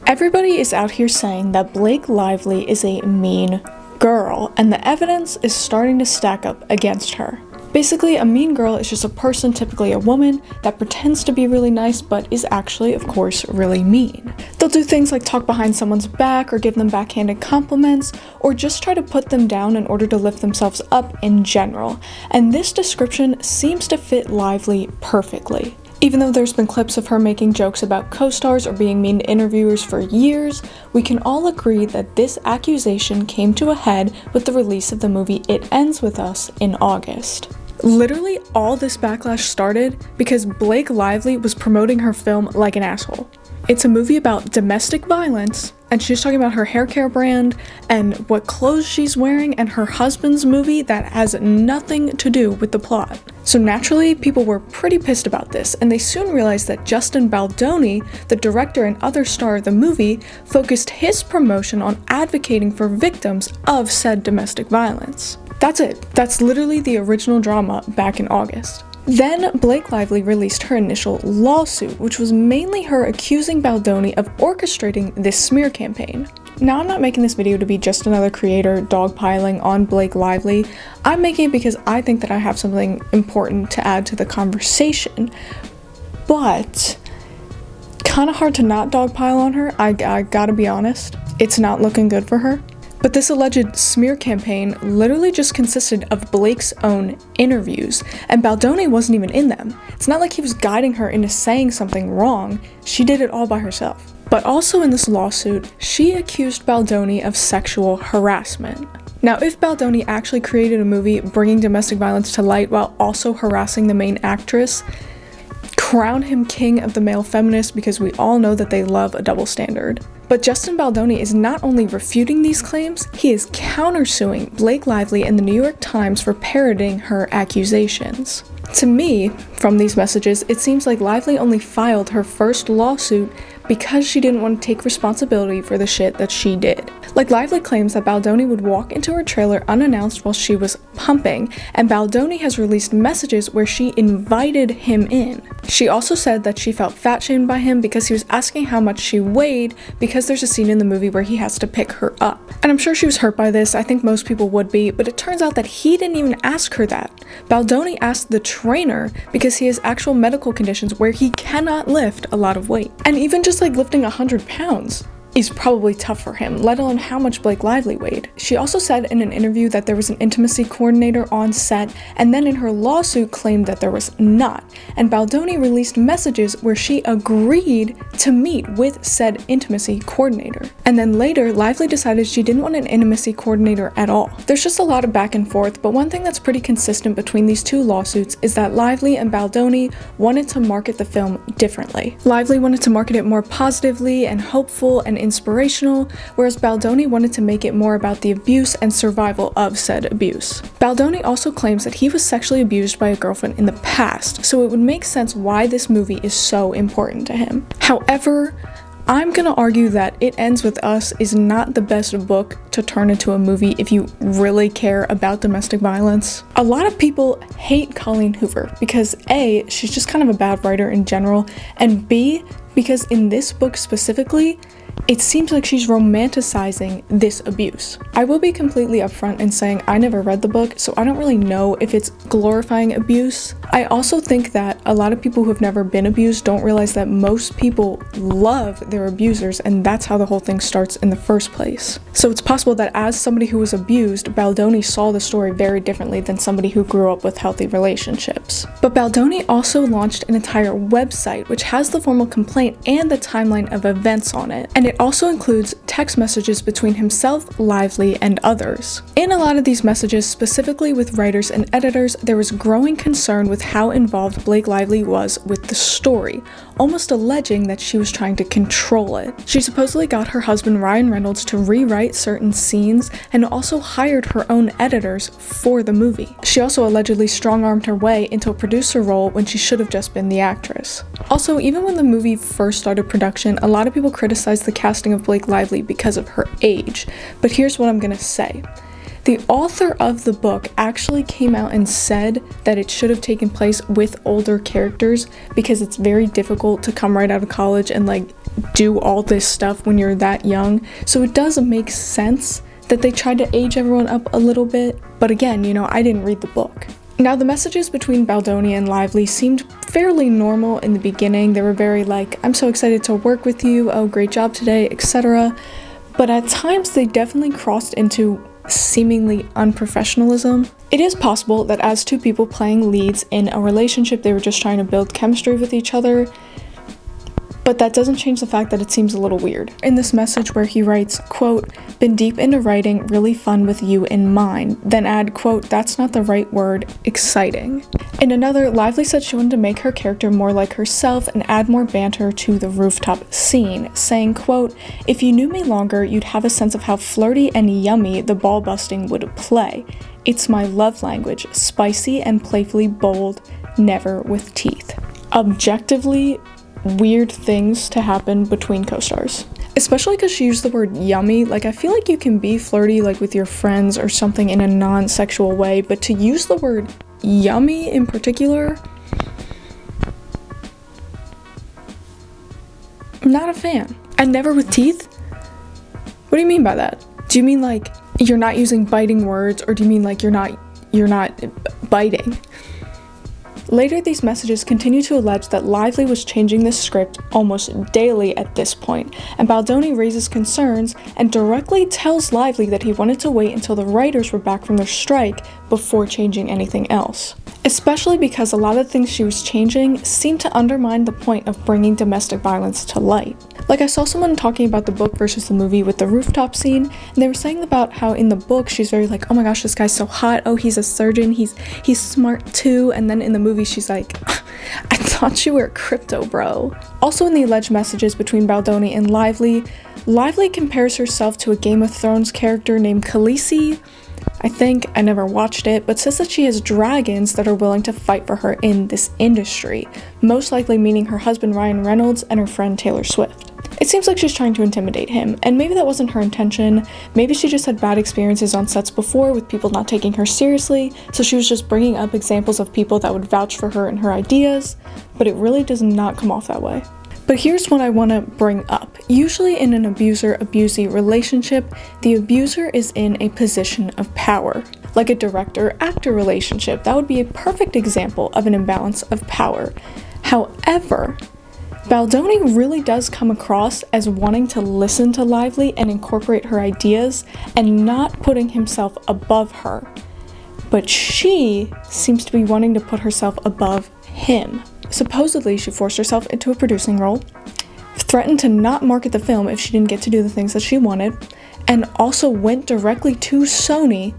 Everybody is out here saying that Blake Lively is a mean girl, and the evidence is starting to stack up against her. Basically, a mean girl is just a person, typically a woman, that pretends to be really nice but is actually, of course, really mean. They'll do things like talk behind someone's back or give them backhanded compliments, or just try to put them down in order to lift themselves up in general. And this description seems to fit Lively perfectly. Even though there's been clips of her making jokes about co-stars or being mean to interviewers for years, we can all agree that this accusation came to a head with the release of the movie It Ends With Us in August. Literally, all this backlash started because Blake Lively was promoting her film like an asshole. It's a movie about domestic violence, and she's talking about her hair care brand and what clothes she's wearing and her husband's movie that has nothing to do with the plot. So naturally, people were pretty pissed about this, and they soon realized that Justin Baldoni, the director and other star of the movie, focused his promotion on advocating for victims of said domestic violence. That's it. That's literally the original drama back in August. Then Blake Lively released her initial lawsuit, which was mainly her accusing Baldoni of orchestrating this smear campaign. Now, I'm not making this video to be just another creator dogpiling on Blake Lively. I'm making it because I think that I have something important to add to the conversation. But kind of hard to not dogpile on her, I gotta be honest. It's not looking good for her. But this alleged smear campaign literally just consisted of Blake's own interviews, and Baldoni wasn't even in them. It's not like he was guiding her into saying something wrong, she did it all by herself. But also in this lawsuit, she accused Baldoni of sexual harassment. Now, if Baldoni actually created a movie bringing domestic violence to light while also harassing the main actress, crown him king of the male feminists, because we all know that they love a double standard. But Justin Baldoni is not only refuting these claims, he is countersuing Blake Lively and the New York Times for parroting her accusations. To me, from these messages, it seems like Lively only filed her first lawsuit because she didn't want to take responsibility for the shit that she did. Like, Lively claims that Baldoni would walk into her trailer unannounced while she was pumping, and Baldoni has released messages where she invited him in. She also said that she felt fat-shamed by him because he was asking how much she weighed, because there's a scene in the movie where he has to pick her up. And I'm sure she was hurt by this, I think most people would be, but it turns out that he didn't even ask her that. Baldoni asked the trainer because he has actual medical conditions where he cannot lift a lot of weight. And even just like lifting 100 pounds is probably tough for him, let alone how much Blake Lively weighed. She also said in an interview that there was an intimacy coordinator on set, and then in her lawsuit claimed that there was not. And Baldoni released messages where she agreed to meet with said intimacy coordinator. And then later, Lively decided she didn't want an intimacy coordinator at all. There's just a lot of back and forth, but one thing that's pretty consistent between these two lawsuits is that Lively and Baldoni wanted to market the film differently. Lively wanted to market it more positively and hopeful and inspirational, whereas Baldoni wanted to make it more about the abuse and survival of said abuse. Baldoni also claims that he was sexually abused by a girlfriend in the past, so it would make sense why this movie is so important to him. However, I'm gonna argue that It Ends With Us is not the best book to turn into a movie if you really care about domestic violence. A lot of people hate Colleen Hoover because A, she's just kind of a bad writer in general, and B, because in this book specifically, it seems like she's romanticizing this abuse. I will be completely upfront in saying I never read the book, so I don't really know if it's glorifying abuse. I also think that a lot of people who have never been abused don't realize that most people love their abusers, and that's how the whole thing starts in the first place. So it's possible that as somebody who was abused, Baldoni saw the story very differently than somebody who grew up with healthy relationships. But Baldoni also launched an entire website which has the formal complaint and the timeline of events on it, and it also includes text messages between himself, Lively, and others. In a lot of these messages, specifically with writers and editors, there was growing concern with how involved Blake Lively was with the story, almost alleging that she was trying to control it. She supposedly got her husband Ryan Reynolds to rewrite certain scenes and also hired her own editors for the movie. She also allegedly strong-armed her way into a producer role when she should have just been the actress. Also, even when the movie first started production, a lot of people criticized the casting of Blake Lively because of her age, but here's what I'm gonna say. The author of the book actually came out and said that it should have taken place with older characters because it's very difficult to come right out of college and do all this stuff when you're that young. So it does make sense that they tried to age everyone up a little bit. But again, I didn't read the book. Now, the messages between Baldoni and Lively seemed fairly normal in the beginning. They were very like, I'm so excited to work with you, oh, great job today, etc. But at times they definitely crossed into seemingly unprofessionalism. It is possible that as two people playing leads in a relationship, they were just trying to build chemistry with each other, but that doesn't change the fact that it seems a little weird. In this message where he writes, quote, been deep into writing, really fun with you in mind, then add, quote, that's not the right word, exciting. In another, Lively said she wanted to make her character more like herself and add more banter to the rooftop scene, saying, quote, if you knew me longer, you'd have a sense of how flirty and yummy the ball busting would play. It's my love language, spicy and playfully bold, never with teeth. Objectively, weird things to happen between co-stars, especially because she used the word yummy. Like, I feel like you can be flirty like with your friends or something in a non-sexual way, but to use the word yummy in particular, I'm not a fan. And never with teeth? What do you mean by that? Do you mean like you're not using biting words, or do you mean like you're not biting? Later, these messages continue to allege that Lively was changing the script almost daily at this point, and Baldoni raises concerns and directly tells Lively that he wanted to wait until the writers were back from their strike before changing anything else. Especially because a lot of things she was changing seemed to undermine the point of bringing domestic violence to light. Like, I saw someone talking about the book versus the movie with the rooftop scene, and they were saying about how in the book she's very like, oh my gosh, this guy's so hot, oh, he's a surgeon, he's smart too, and then in the movie she's like, I thought you were crypto, bro. Also, in the alleged messages between Baldoni and Lively, Lively compares herself to a Game of Thrones character named Khaleesi. I never watched it, but says that she has dragons that are willing to fight for her in this industry, most likely meaning her husband Ryan Reynolds and her friend Taylor Swift. It seems like she's trying to intimidate him, and maybe that wasn't her intention. Maybe she just had bad experiences on sets before with people not taking her seriously, so she was just bringing up examples of people that would vouch for her and her ideas, but it really does not come off that way. But here's what I want to bring up. Usually in an abuser-abusee relationship, the abuser is in a position of power. Like a director-actor relationship, that would be a perfect example of an imbalance of power. However, Baldoni really does come across as wanting to listen to Lively and incorporate her ideas and not putting himself above her. But she seems to be wanting to put herself above him. Supposedly, she forced herself into a producing role, threatened to not market the film if she didn't get to do the things that she wanted, and also went directly to Sony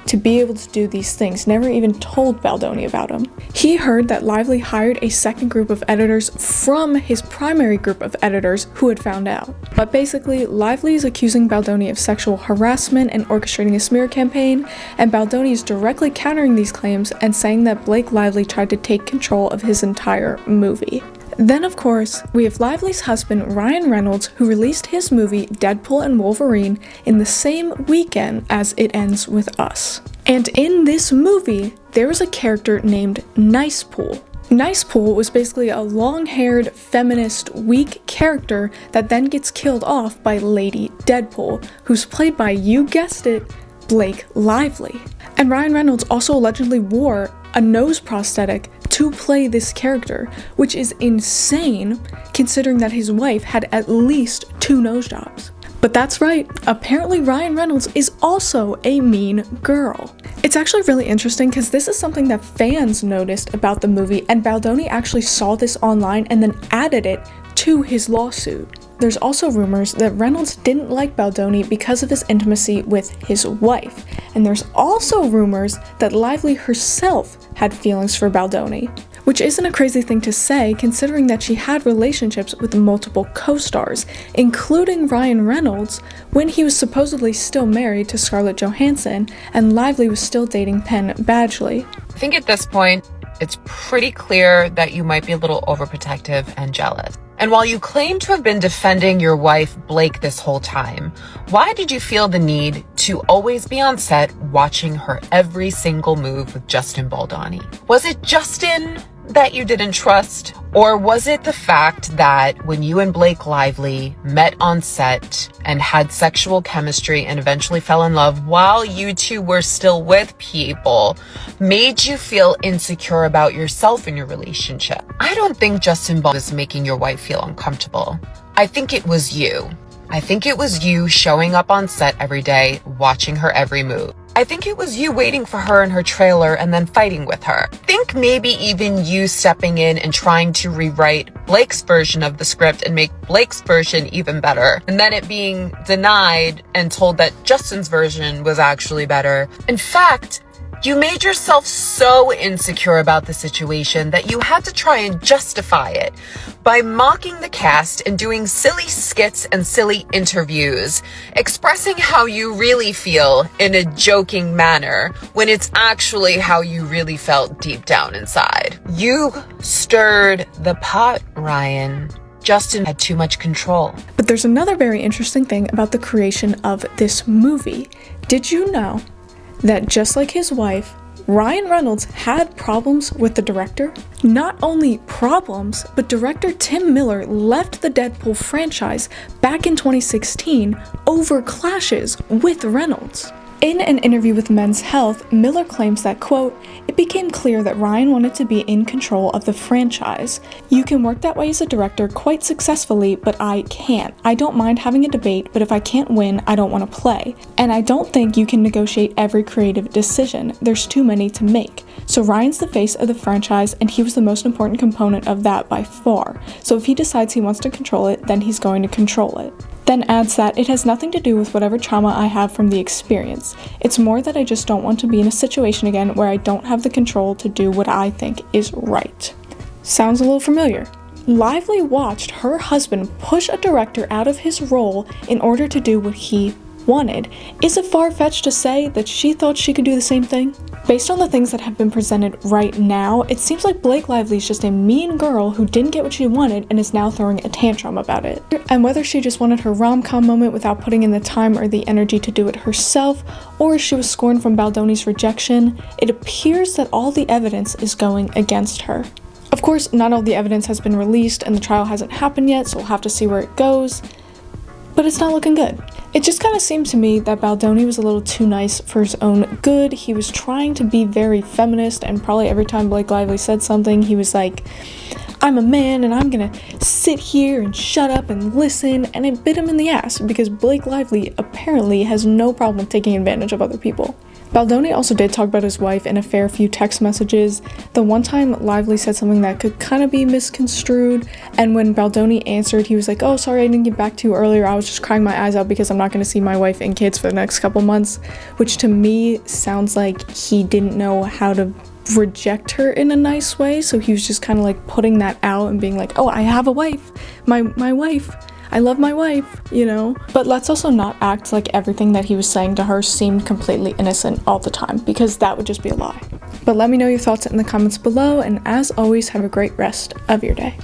to be able to do these things, never even told Baldoni about them. He heard that Lively hired a second group of editors from his primary group of editors who had found out. But basically, Lively is accusing Baldoni of sexual harassment and orchestrating a smear campaign, and Baldoni is directly countering these claims and saying that Blake Lively tried to take control of his entire movie. Then, of course, we have Lively's husband, Ryan Reynolds, who released his movie Deadpool and Wolverine in the same weekend as It Ends With Us. And in this movie, there was a character named Nicepool. Nicepool was basically a long-haired, feminist, weak character that then gets killed off by Lady Deadpool, who's played by, you guessed it, Blake Lively. And Ryan Reynolds also allegedly wore a nose prosthetic to play this character, which is insane considering that his wife had at least 2 nose jobs. But that's right, apparently Ryan Reynolds is also a mean girl. It's actually really interesting because this is something that fans noticed about the movie, and Baldoni actually saw this online and then added it to his lawsuit. There's also rumors that Reynolds didn't like Baldoni because of his intimacy with his wife, and there's also rumors that Lively herself had feelings for Baldoni, which isn't a crazy thing to say considering that she had relationships with multiple co-stars, including Ryan Reynolds, when he was supposedly still married to Scarlett Johansson and Lively was still dating Penn Badgley. I think at this point, it's pretty clear that you might be a little overprotective and jealous. And while you claim to have been defending your wife, Blake, this whole time, why did you feel the need to always be on set watching her every single move with Justin Baldoni? Was it Justin that you didn't trust? Or was it the fact that when you and Blake Lively met on set and had sexual chemistry and eventually fell in love while you two were still with people made you feel insecure about yourself in your relationship? I don't think Justin Ball is making your wife feel uncomfortable. I think it was you. I think it was you showing up on set every day, watching her every move. I think it was you waiting for her in her trailer and then fighting with her. I think maybe even you stepping in and trying to rewrite Blake's version of the script and make Blake's version even better. And then it being denied and told that Justin's version was actually better. In fact, you made yourself so insecure about the situation that you had to try and justify it by mocking the cast and doing silly skits and silly interviews, expressing how you really feel in a joking manner when it's actually how you really felt deep down inside. You stirred the pot, Ryan. Justin had too much control. But there's another very interesting thing about the creation of this movie. Did you know that just like his wife, Ryan Reynolds had problems with the director? Not only problems, but director Tim Miller left the Deadpool franchise back in 2016 over clashes with Reynolds. In an interview with Men's Health, Miller claims that, quote, "It became clear that Ryan wanted to be in control of the franchise. You can work that way as a director quite successfully, but I can't. I don't mind having a debate, but if I can't win, I don't want to play. And I don't think you can negotiate every creative decision. There's too many to make. So Ryan's the face of the franchise, and he was the most important component of that by far. So if he decides he wants to control it, then he's going to control it." Then adds that it has nothing to do with whatever trauma I have from the experience. It's more that I just don't want to be in a situation again where I don't have the control to do what I think is right. Sounds a little familiar. Lively watched her husband push a director out of his role in order to do what he wanted. Is it far-fetched to say that she thought she could do the same thing? Based on the things that have been presented right now, it seems like Blake Lively is just a mean girl who didn't get what she wanted and is now throwing a tantrum about it. And whether she just wanted her rom-com moment without putting in the time or the energy to do it herself, or she was scorned from Baldoni's rejection, it appears that all the evidence is going against her. Of course, not all the evidence has been released and the trial hasn't happened yet, so we'll have to see where it goes, but it's not looking good. It just kind of seemed to me that Baldoni was a little too nice for his own good. He was trying to be very feminist, and probably every time Blake Lively said something, he was like, "I'm a man and I'm gonna sit here and shut up and listen," and it bit him in the ass because Blake Lively apparently has no problem taking advantage of other people. Baldoni also did talk about his wife in a fair few text messages. The one time Lively said something that could kind of be misconstrued, and when Baldoni answered, he was like, "Oh, sorry, I didn't get back to you earlier. I was just crying my eyes out because I'm not going to see my wife and kids for the next couple months," which to me sounds like he didn't know how to reject her in a nice way, so he was just kind of like putting that out and being like, "Oh, I have a wife, my wife. I love my wife," you know? But let's also not act like everything that he was saying to her seemed completely innocent all the time, because that would just be a lie. But let me know your thoughts in the comments below, and as always, have a great rest of your day.